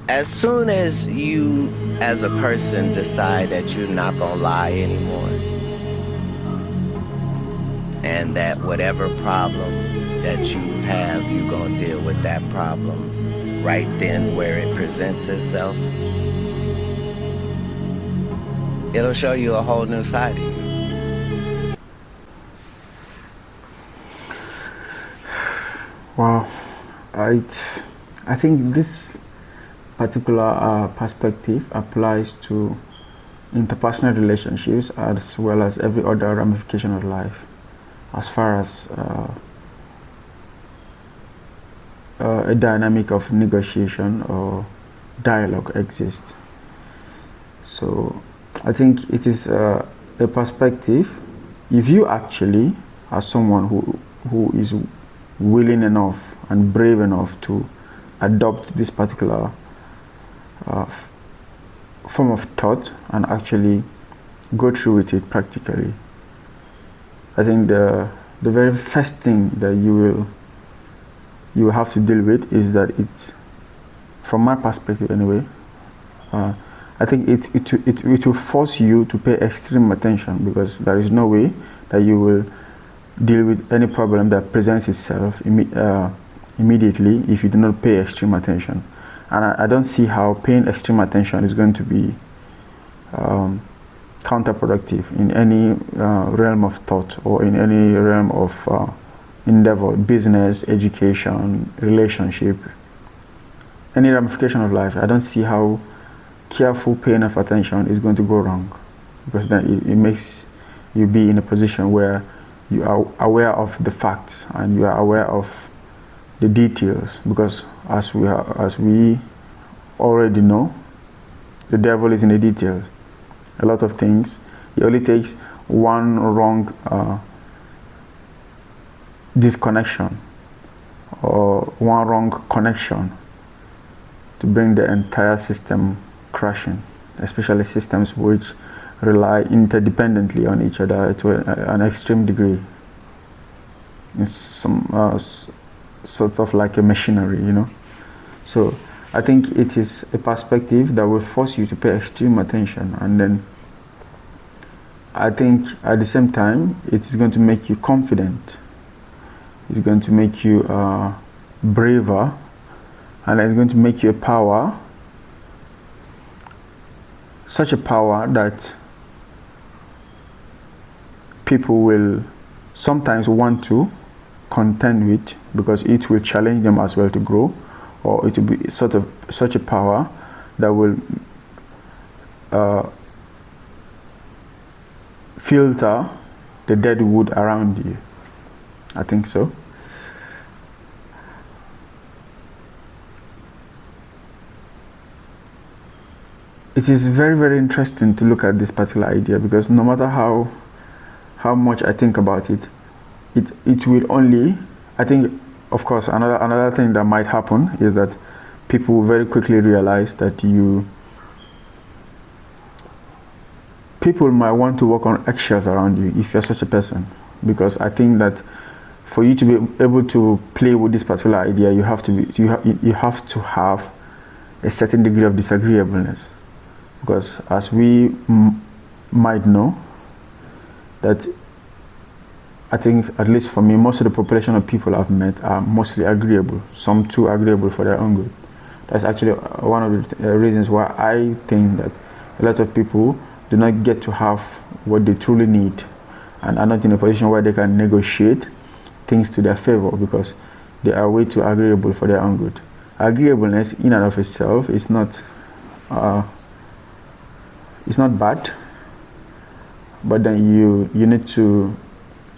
as soon as you, as a person, decide that you're not gonna lie anymore, and that whatever problem that you have, you're gonna deal with that problem right then where it presents itself, it'll show you a whole new side of you. Wow, I, I think this particular perspective applies to interpersonal relationships as well as every other ramification of life, as far as a dynamic of negotiation or dialogue exists. So I think it is a perspective. If you actually are someone who is willing enough and brave enough to adopt this particular form of thought and actually go through with it practically, I think the very first thing that you will have to deal with is that it, from my perspective anyway, I think it will force you to pay extreme attention, because there is no way that you will deal with any problem that presents itself immediately if you do not pay extreme attention. And I don't see how paying extreme attention is going to be counterproductive in any realm of thought or in any realm of endeavor, business, education, relationship, any ramification of life. I don't see how careful paying of attention is going to go wrong, because then it makes you be in a position where you are aware of the facts and you are aware of the details, because as we already know, the devil is in the details. A lot of things, it only takes one wrong disconnection or one wrong connection to bring the entire system crashing, especially systems which rely interdependently on each other to an extreme degree. It's some sort of like a machinery, you know. So I think it is a perspective that will force you to pay extreme attention, and then I think at the same time it is going to make you confident. It's going to make you braver, and it's going to make you a power, such a power that people will sometimes want to contend with, because it will challenge them as well to grow, or it will be sort of such a power that will filter the dead wood around you. I think so. It is very, very interesting to look at this particular idea, because no matter how much I think about it, it will only, I think, of course, another thing that might happen is that people will very quickly realize that people might want to walk on eggshells around you if you're such a person, because I think that for you to be able to play with this particular idea, you have to have a certain degree of disagreeableness, because as we might know, that I think, at least for me, most of the population of people I've met are mostly agreeable, some too agreeable for their own good. That's actually one of the reasons why I think that a lot of people do not get to have what they truly need and are not in a position where they can negotiate things to their favor, because they are way too agreeable for their own good. Agreeableness in and of itself is not bad, but then you need to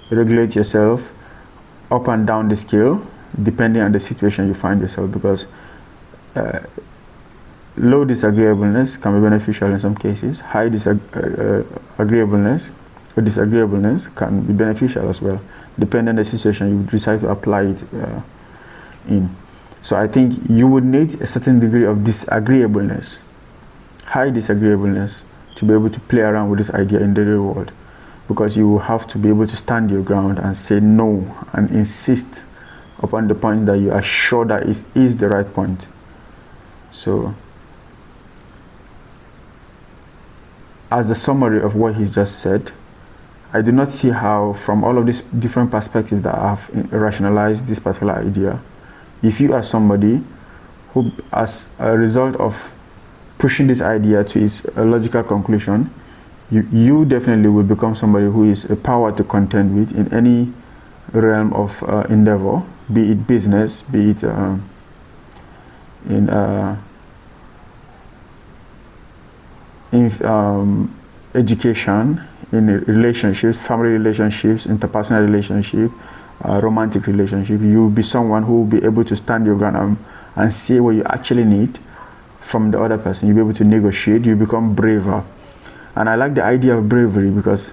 regulate yourself up and down the scale depending on the situation you find yourself, because low disagreeableness can be beneficial in some cases. High agreeableness or disagreeableness can be beneficial as well, depending on the situation you decide to apply it in. So I think you would need a certain degree of disagreeableness, high disagreeableness, to be able to play around with this idea in the real world, because you will have to be able to stand your ground and say no and insist upon the point that you are sure that it is the right point. So as the summary of what he's just said, I do not see how, from all of these different perspectives that I have rationalized this particular idea, if you are somebody who, as a result of pushing this idea to its logical conclusion, you definitely will become somebody who is a power to contend with in any realm of endeavor, be it business, be it in education, in relationships, family relationships, interpersonal relationship, romantic relationship. You'll be someone who will be able to stand your ground and see what you actually need from the other person. You'll be able to negotiate. You become braver. And I like the idea of bravery, because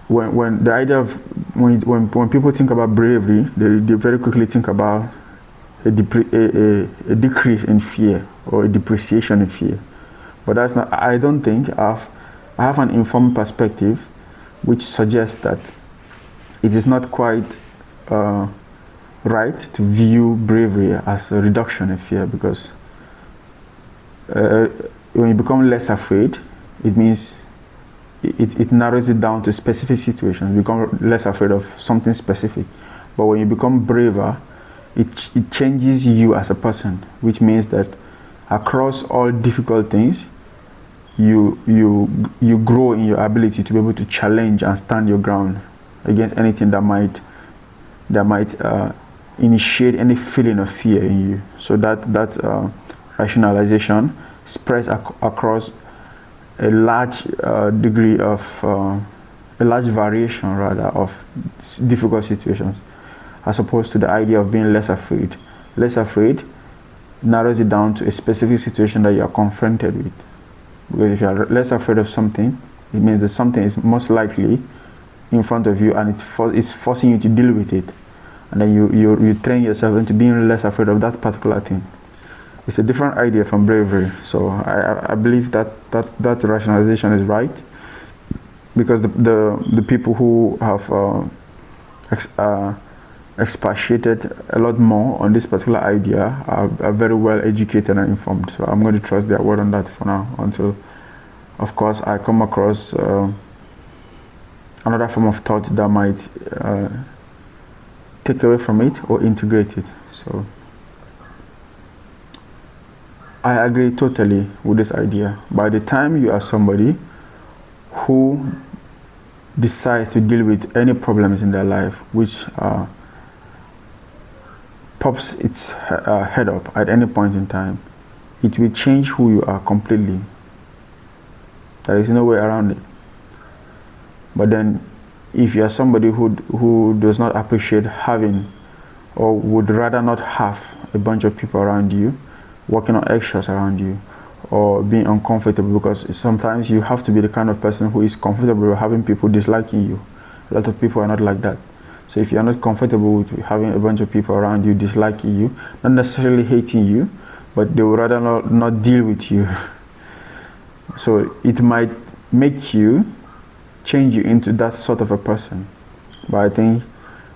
when people think about bravery, they very quickly think about a decrease in fear or a depreciation in fear. But that's not. I don't think I have an informed perspective which suggests that it is not quite right to view bravery as a reduction in fear, because when you become less afraid, it means it narrows it down to specific situations. You become less afraid of something specific. But when you become braver, it changes you as a person, which means that across all difficult things, you grow in your ability to be able to challenge and stand your ground against anything that might initiate any feeling of fear in you. So that rationalization spreads across a large degree of a large variation rather of difficult situations, as opposed to the idea of being less afraid. Less afraid narrows it down to a specific situation that you are confronted with. Because if you are less afraid of something, it means that something is most likely in front of you, and it's forcing you to deal with it. And then you train yourself into being less afraid of that particular thing. It's a different idea from bravery. So I believe that rationalization is right, because the people who have expatiated a lot more on this particular idea are very well educated and informed. So I'm going to trust their word on that for now, until, of course, I come across another form of thought that might take away from it or integrate it. So I agree totally with this idea. By the time you are somebody who decides to deal with any problems in their life which pops its head up at any point in time, it will change who you are completely. There is no way around it. But then, if you are somebody who does not appreciate having, or would rather not have, a bunch of people around you, walking on eggshells around you, or being uncomfortable, because sometimes you have to be the kind of person who is comfortable with having people disliking you. A lot of people are not like that. So if you're not comfortable with having a bunch of people around you disliking you, not necessarily hating you, but they would rather not deal with you. So it might make you, change you into that sort of a person. But I think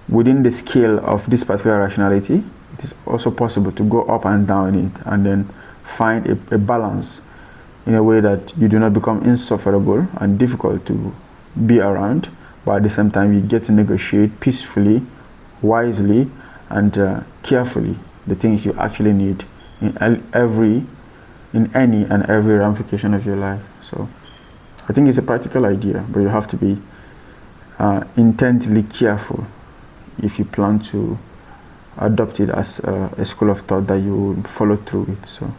within the scale of this particular rationality, it is also possible to go up and down in it, and then find a balance in a way that you do not become insufferable and difficult to be around, but at the same time you get to negotiate peacefully, wisely, and carefully the things you actually need in any and every ramification of your life. So I think it's a practical idea, but you have to be intently careful if you plan to adopt it as a school of thought that you will follow through with. So